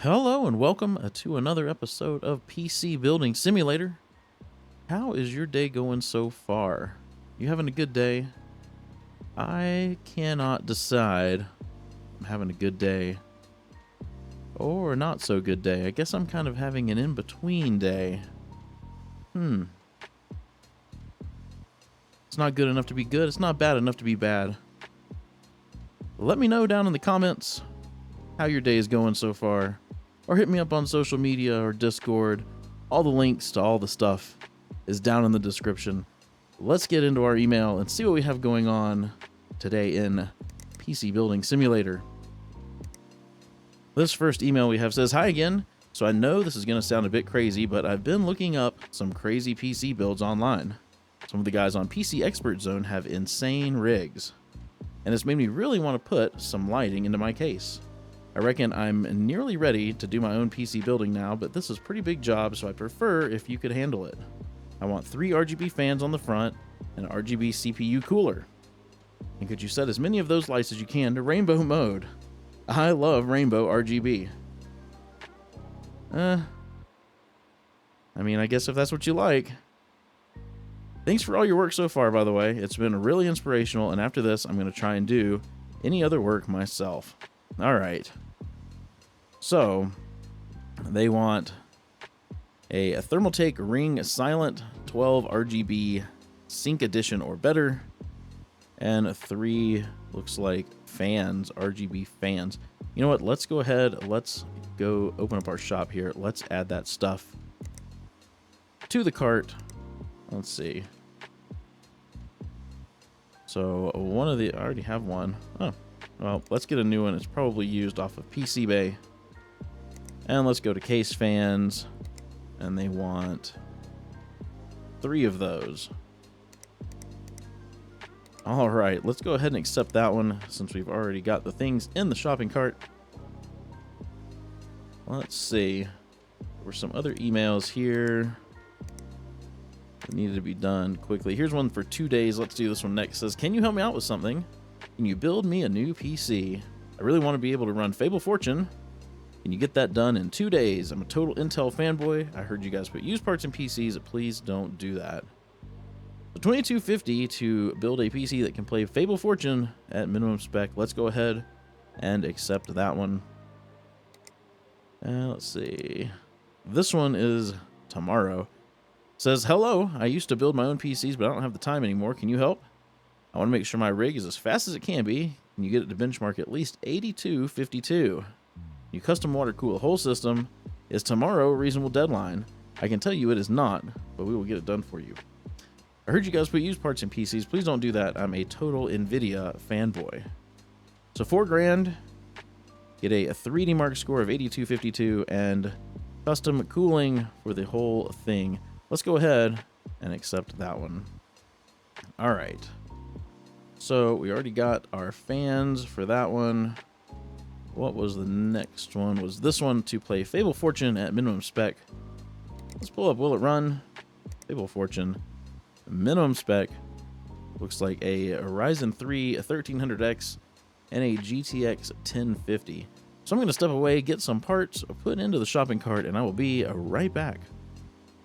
Hello and welcome to another episode of PC Building Simulator. How is your day going so far? You having a good day? I cannot decide. I'm having a good day or a not so good day. I guess I'm kind of having an in-between day. It's not good enough to be good. It's not bad enough to be bad. Let me know down in the comments how your day is going so far. Or hit me up on social media or Discord. All the links to all the stuff is down in the description. Let's get into our email and see what we have going on today in PC Building Simulator. This first email we have says, "Hi again. So I know this is going to sound a bit crazy, but I've been looking up some crazy PC builds online. Some of the guys on PC Expert Zone have insane rigs, and it's made me really want to put some lighting into my case. I reckon I'm nearly ready to do my own PC building now, but this is a pretty big job, so I prefer if you could handle it. I want 3 RGB fans on the front and an RGB CPU cooler. And could you set as many of those lights as you can to rainbow mode? I love rainbow RGB. I guess if that's what you like. Thanks for all your work so far, by the way. It's been really inspirational, and after this, I'm going to try and do any other work myself." All right. So, they want a Thermaltake Ring Silent 12 RGB Sync Edition or better, and 3, looks like, fans, RGB fans. You know what? Let's go ahead. Let's go open up our shop here. Let's add that stuff to the cart. Let's see. So, one of the... I already have one. Oh. Well, let's get a new one. It's probably used off of PC Bay. And let's go to case fans. And they want 3 of those. All right, let's go ahead and accept that one since we've already got the things in the shopping cart. Let's see. There were some other emails here that needed to be done quickly. Here's one for 2 days. Let's do this one next. It says, "Can you help me out with something? Can you build me a new PC? I really want to be able to run Fable Fortune. Can you get that done in 2 days? I'm a total Intel fanboy. I heard you guys put used parts in PCs. Please don't do that." So $22.50 to build a PC that can play Fable Fortune at minimum spec. Let's go ahead and accept that one. Let's see. This one is tomorrow. It says, "Hello, I used to build my own PCs, but I don't have the time anymore. Can you help? I want to make sure my rig is as fast as it can be. Can you get it to benchmark at least 8252? You custom water cool the whole system. Is tomorrow a reasonable deadline? I can tell you it is not, but we will get it done for you. I heard you guys put used parts in PCs. Please don't do that. I'm a total NVIDIA fanboy." So $4,000, get a 3D Mark score of 8252 and custom cooling for the whole thing. Let's go ahead and accept that one. All right. So we already got our fans for that one. What was the next one? Was this one to play Fable Fortune at minimum spec. Let's pull up, will it run? Fable Fortune, minimum spec. Looks like a Ryzen 3 1300X and a GTX 1050. So I'm going to step away, get some parts, put into the shopping cart, and I will be right back.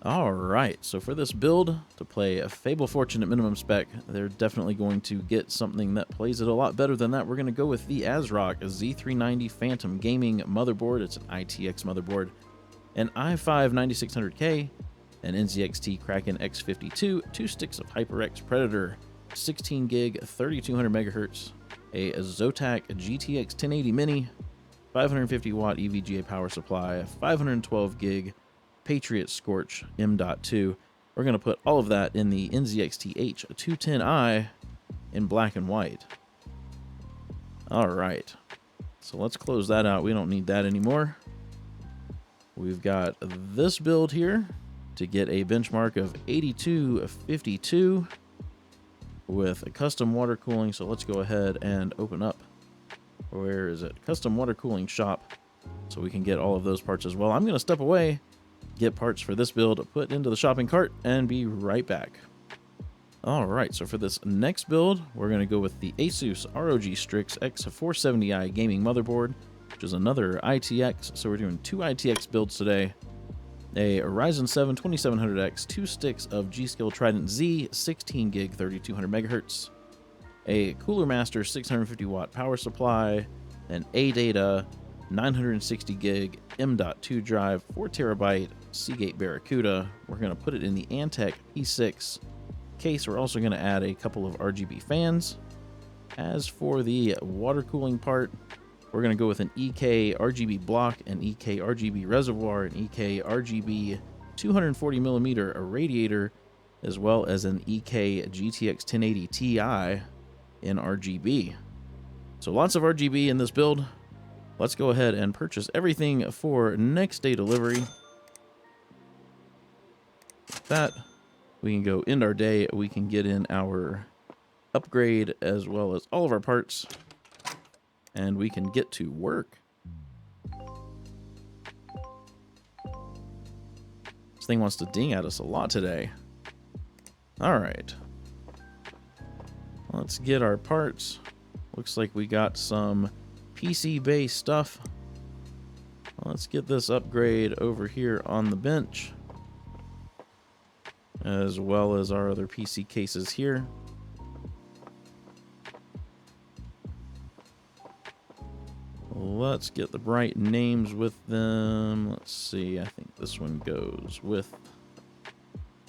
All right, so for this build to play a Fable Fortune at minimum spec, they're definitely going to get something that plays it a lot better than that. We're going to go with the ASRock Z390 Phantom Gaming motherboard. It's an ITX motherboard, an i5 9600K, an NZXT Kraken X52, 2 sticks of HyperX Predator, 16 gig, 3200 megahertz, a Zotac GTX 1080 Mini, 550 watt EVGA power supply, 512 gig, Patriot Scorch M.2. We're going to put all of that in the NZXT H210i in black and white. All right. So let's close that out. We don't need that anymore. We've got this build here to get a benchmark of 8252 with a custom water cooling. So let's go ahead and open up. Where is it? Custom water cooling shop. So we can get all of those parts as well. I'm going to step away, get parts for this build, put into the shopping cart, and be right back. All right, so for this next build, we're going to go with the Asus ROG Strix X470i gaming motherboard. which is another ITX. So we're doing 2 ITX builds today. A Ryzen 7 2700X, 2 sticks of G-Skill Trident Z, 16 gig, 3200 megahertz, a Cooler Master 650 watt power supply, an ADATA 960 gig M.2 drive, 4 terabyte Seagate Barracuda. We're going to put it in the Antec P6 case. We're also going to add a couple of RGB fans. As for the water cooling part, we're going to go with an EK RGB block, an EK RGB reservoir, an EK RGB 240 millimeter radiator, as well as an EK GTX 1080 Ti in RGB. So lots of RGB in this build. Let's go ahead and purchase everything for next day delivery. With that, we can go end our day. We can get in our upgrade as well as all of our parts, and we can get to work. This thing wants to ding at us a lot today. All right. Let's get our parts. Looks like we got some PC-based stuff. Let's get this upgrade over here on the bench, as well as our other PC cases here. Let's get the bright names with them. Let's see, I think this one goes with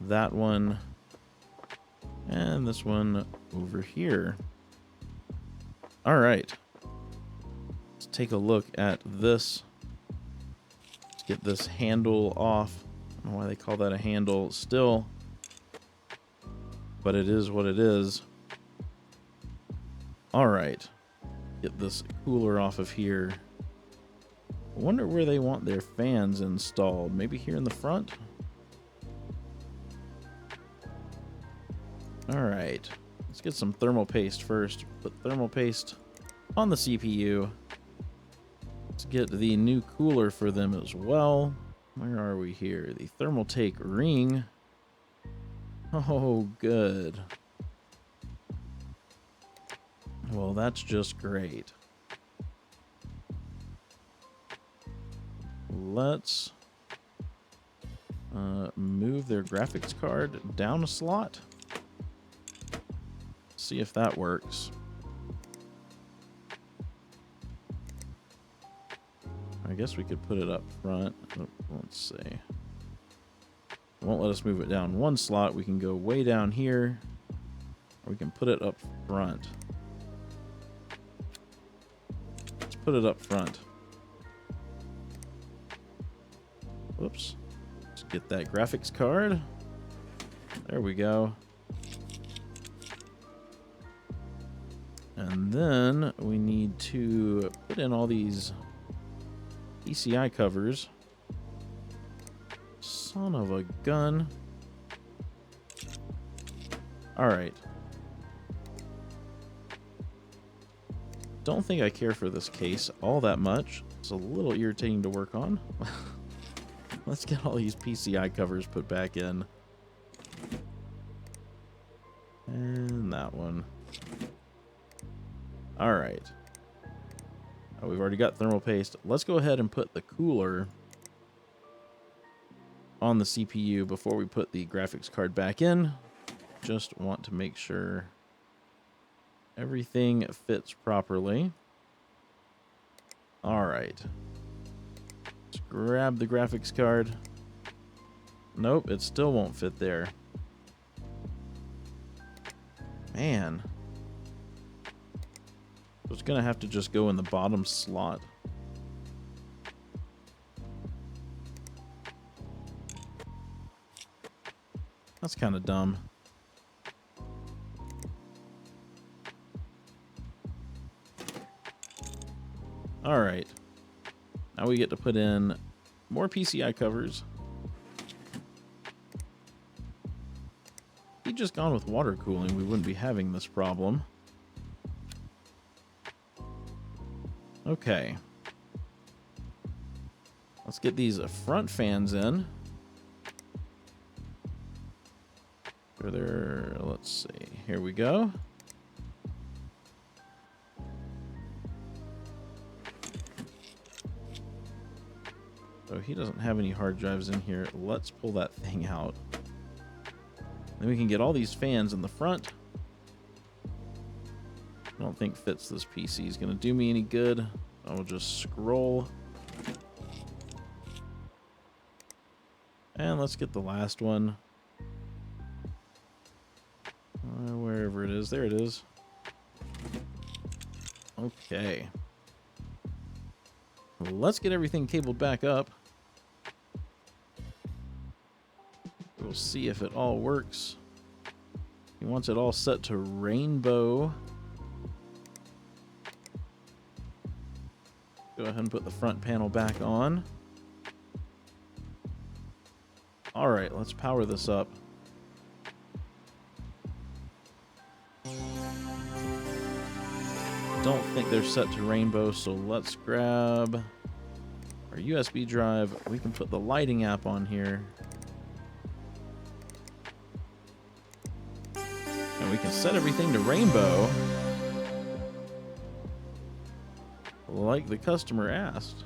that one. And this one over here. All right. Let's take a look at this. Let's get this handle off. I don't know why they call that a handle still, but it is what it is. All right. Get this cooler off of here. I wonder where they want their fans installed. Maybe here in the front? All right. Let's get some thermal paste first. Put thermal paste on the CPU. Let's get the new cooler for them as well. Where are we here? The thermal take ring. Oh, good. Well, that's just great. Let's move their graphics card down a slot. See if that works. I guess we could put it up front. Let's see. It won't let us move it down one slot. We can go way down here, or we can put it up front. Let's put it up front. Whoops. Let's get that graphics card. There we go. And then we need to put in all these PCI covers. Son of a gun. All right. Don't think I care for this case all that much. It's a little irritating to work on. Let's get all these PCI covers put back in. And that one. All right. Oh, we've already got thermal paste. Let's go ahead and put the cooler on the CPU before we put the graphics card back in. Just want to make sure everything fits properly. All right. Let's grab the graphics card. Nope, it still won't fit there. Man. It's gonna have to just go in the bottom slot. That's kind of dumb. All right. Now we get to put in more PCI covers. If he'd just gone with water cooling, we wouldn't be having this problem. Okay. Let's get these front fans in. Let's see. Here we go. So he doesn't have any hard drives in here. Let's pull that thing out. Then we can get all these fans in the front. I don't think fits this PC is going to do me any good. I'll just scroll. And let's get the last one. Wherever it is. There it is. Okay. Let's get everything cabled back up. We'll see if it all works. He wants it all set to rainbow. Go ahead and put the front panel back on. All right, let's power this up. Don't think they're set to rainbow, so let's grab our USB drive. We can put the lighting app on here. And we can set everything to rainbow, like the customer asked.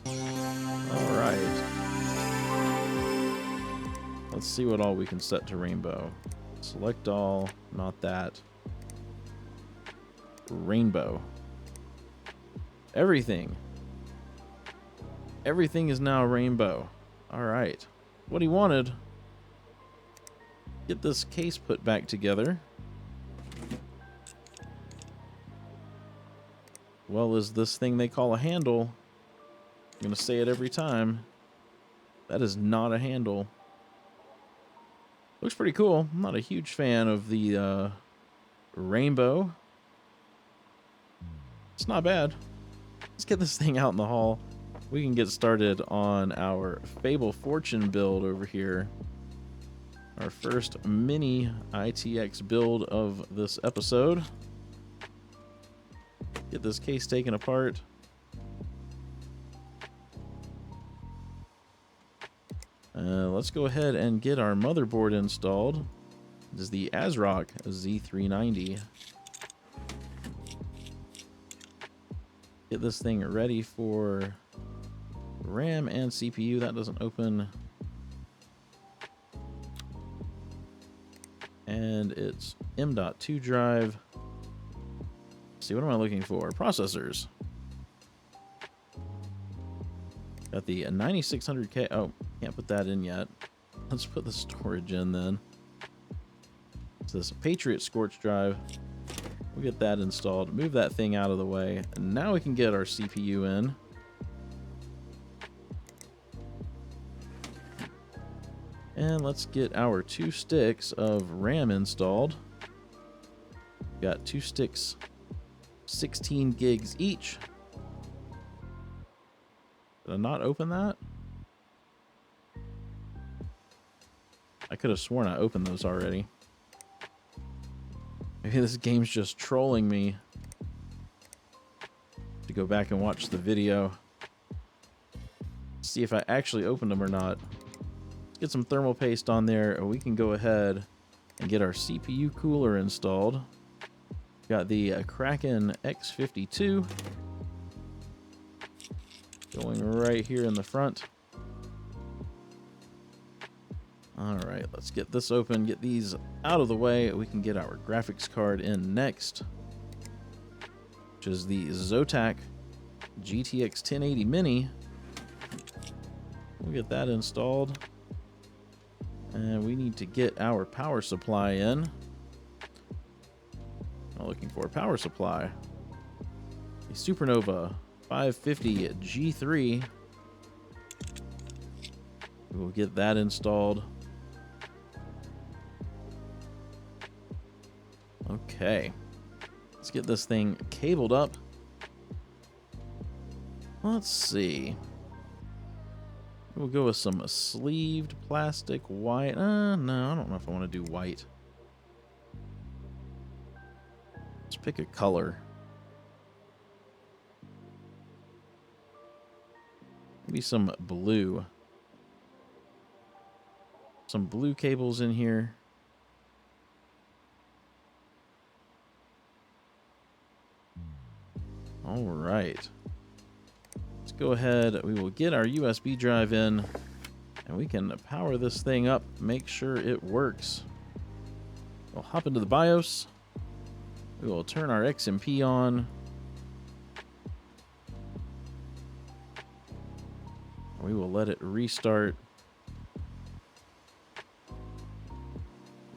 All right. Let's see what all we can set to rainbow. Select all, not that. Rainbow. Everything. Everything is now rainbow. All right. What he wanted. Get this case put back together. Well, is this thing they call a handle? I'm going to say it every time. That is not a handle. Looks pretty cool. I'm not a huge fan of the rainbow. It's not bad. Let's get this thing out in the hall. We can get started on our Fable Fortune build over here. Our first Mini-ITX build of this episode. Get this case taken apart. Let's go ahead and get our motherboard installed. This is the ASRock Z390. Get this thing ready for RAM and CPU. That doesn't open. And it's M.2 drive. Let's see, what am I looking for? Processors. Got the 9600K. Oh, can't put that in yet. Let's put the storage in then. So this Patriot Scorch drive. We'll get that installed. Move that thing out of the way. And now we can get our CPU in. And let's get our 2 sticks of RAM installed. Got 2 sticks, 16 gigs each. Did I not open that? I could have sworn I opened those already. Maybe this game's just trolling me. To go back and watch the video. See if I actually opened them or not. Get some thermal paste on there, and we can go ahead and get our CPU cooler installed. Got the Kraken X52 going right here in the front. All right, let's get this open, get these out of the way. We can get our graphics card in next, which is the Zotac GTX 1080 Mini. We'll get that installed. And we need to get our power supply in. I'm looking for a power supply. A Supernova 550 G3. We'll get that installed. Okay. Let's get this thing cabled up. Let's see. We'll go with some sleeved plastic white. No, I don't know if I want to do white. Let's pick a color. Maybe some blue. Some blue cables in here. All right. go ahead. We will get our USB drive in, and we can power this thing up, make sure it works. We'll hop into the BIOS. We will turn our XMP on. We will let it restart.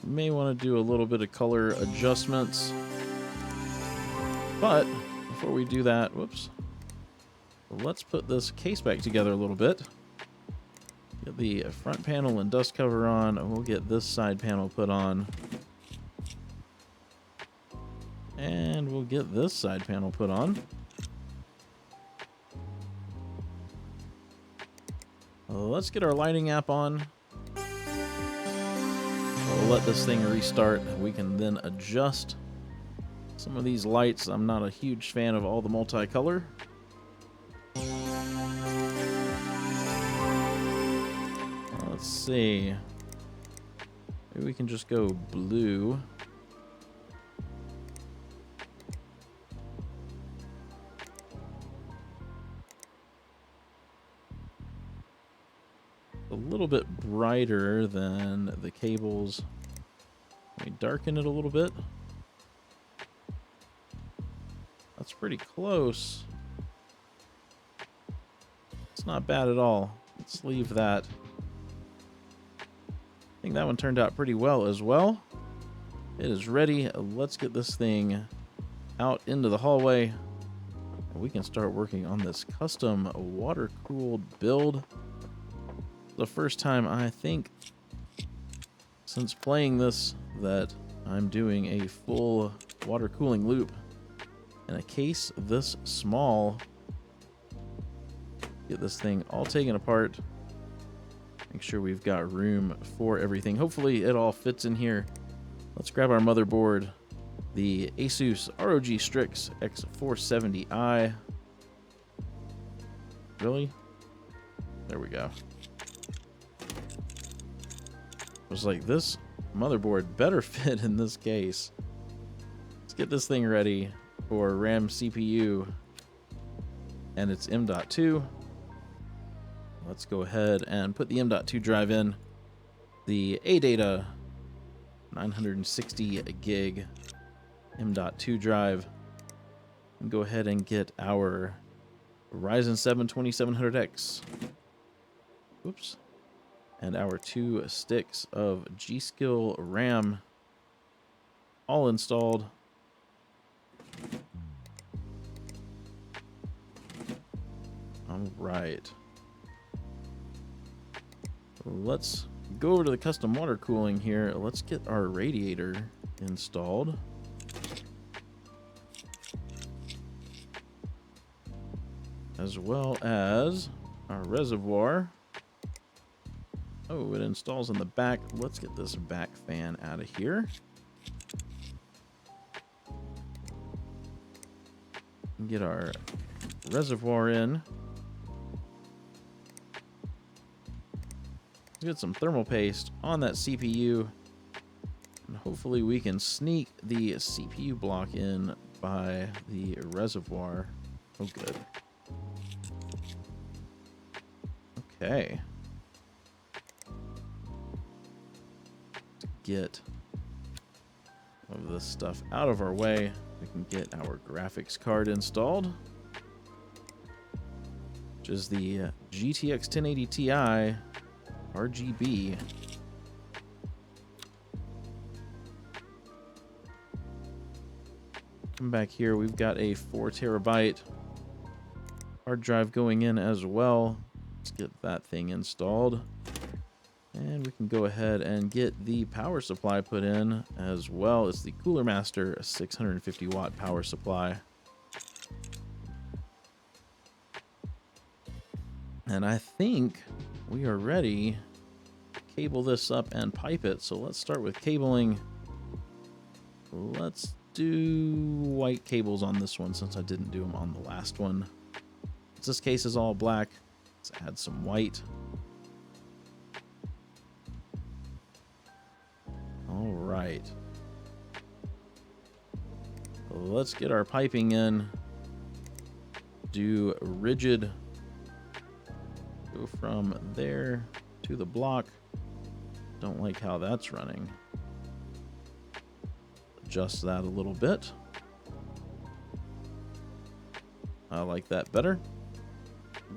May want to do a little bit of color adjustments. But before we do that, whoops. Let's put this case back together a little bit. Get the front panel and dust cover on. We'll get this side panel put on. And we'll get this side panel put on. Let's get our lighting app on. We'll let this thing restart. We can then adjust some of these lights. I'm not a huge fan of all the multicolor. Let's see. Maybe we can just go blue. A little bit brighter than the cables. Let me darken it a little bit. That's pretty close. It's not bad at all. Let's leave that. I think that one turned out pretty well as well. It is ready. Let's get this thing out into the hallway. And we can start working on this custom water-cooled build. The first time, I think, since playing this, that I'm doing a full water cooling loop in a case this small. Get this thing all taken apart. Make sure we've got room for everything. Hopefully it all fits in here. Let's grab our motherboard, the Asus ROG Strix X470i. Really? There we go. I was like, this motherboard better fit in this case. Let's get this thing ready for RAM CPU, and it's M.2. Let's go ahead and put the M.2 drive in. The ADATA 960 gig M.2 drive. And go ahead and get our Ryzen 7 2700X. Oops. And our 2 sticks of G.Skill RAM all installed. All right. Let's go over to the custom water cooling here. Let's get our radiator installed. As well as our reservoir. Oh, it installs in the back. Let's get this back fan out of here. Get our reservoir in. Let's get some thermal paste on that CPU. And hopefully we can sneak the CPU block in by the reservoir. Oh, good. Okay. Get of this stuff out of our way. We can get our graphics card installed, which is the GTX 1080 Ti RGB. Come back here. We've got a 4 terabyte hard drive going in as well. Let's get that thing installed. And we can go ahead and get the power supply put in as well. It's the Cooler Master 650 watt power supply. And I think we are ready to cable this up and pipe it. So let's start with cabling. Let's do white cables on this one since I didn't do them on the last one. Since this case is all black, let's add some white. All right. Let's get our piping in. Do rigid Go from there to the block. Don't like how that's running. Adjust that a little bit. I like that better.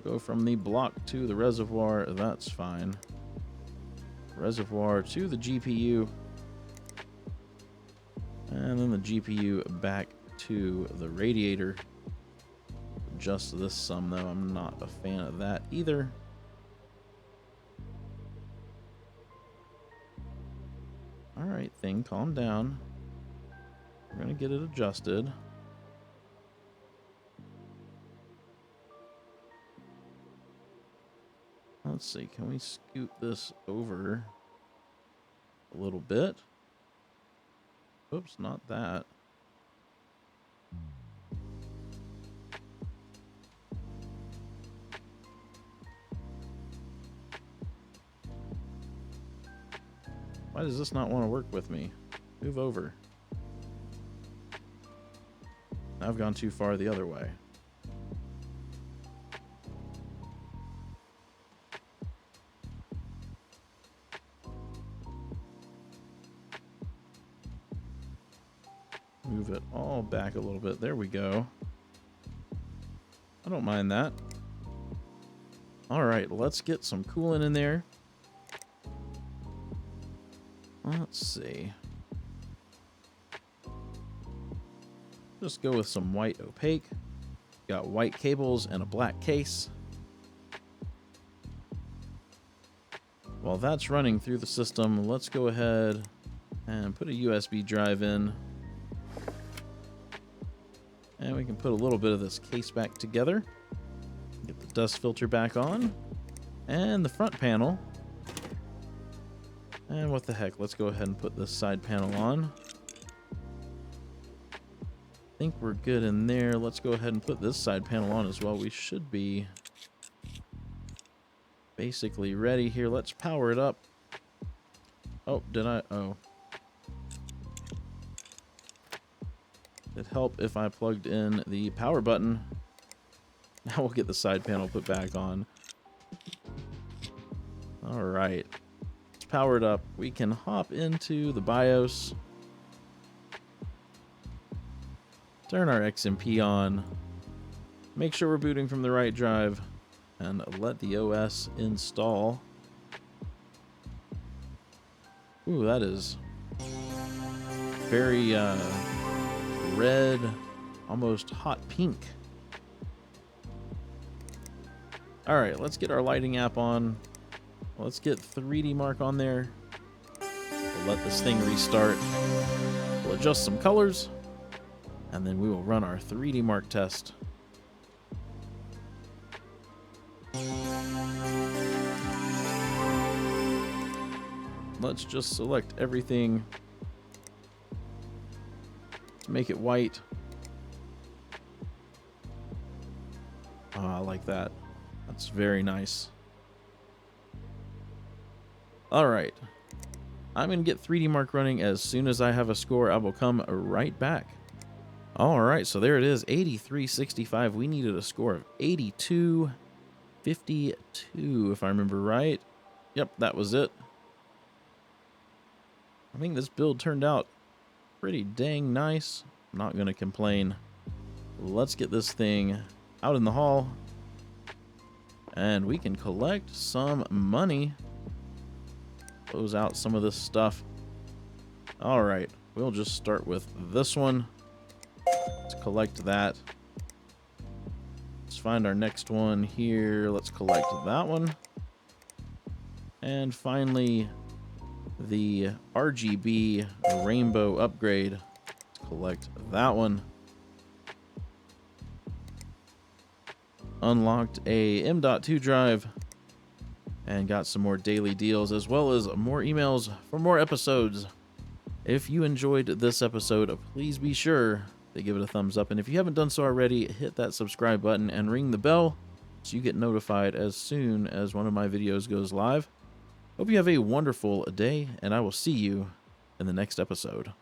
Go from the block to the reservoir. That's fine. Reservoir to the GPU. And then the GPU back to the radiator. Just this sum, though. I'm not a fan of that either. Alright, thing, calm down. We're going to get it adjusted. Let's see, can we scoot this over a little bit? Oops, not that. Why does this not want to work with me? Move over. I've gone too far the other way. Move it all back a little bit. There we go. I don't mind that. All right, let's get some coolant in there. Let's see. Just go with some white opaque. Got white cables and a black case. While that's running through the system, let's go ahead and put a USB drive in. And we can put a little bit of this case back together. Get the dust filter back on. And the front panel. And what the heck, let's go ahead and put this side panel on. I think we're good in there. Let's go ahead and put this side panel on as well. We should be basically ready here. Let's power it up. Oh, did I? Oh. It'd help if I plugged in the power button. Now we'll get the side panel put back on. All right. It's powered up. We can hop into the BIOS. Turn our XMP on. Make sure we're booting from the right drive. And let the OS install. Ooh, that is very red, almost hot pink. All right, let's get our lighting app on. Let's get 3D Mark on there. We'll let this thing restart. We'll adjust some colors, and then we will run our 3D Mark test. Let's just select everything to make it white. Oh, I like that. That's very nice. All right. I'm going to get 3D Mark running. As soon as I have a score, I will come right back. All right, so there it is, 8365. We needed a score of 8252, if I remember right. Yep, that was it. I think this build turned out pretty dang nice. I'm not going to complain. Let's get this thing out in the hall. And we can collect some money. Close out some of this stuff. All right, we'll just start with this one. Let's collect that. Let's find our next one here. Let's collect that one. And finally, the RGB rainbow upgrade. Let's collect that one. Unlocked a M.2 drive and got some more daily deals as well as more emails for more episodes. If you enjoyed this episode, please be sure to give it a thumbs up. And if you haven't done so already, hit that subscribe button and ring the bell so you get notified as soon as one of my videos goes live. Hope you have a wonderful day, and I will see you in the next episode.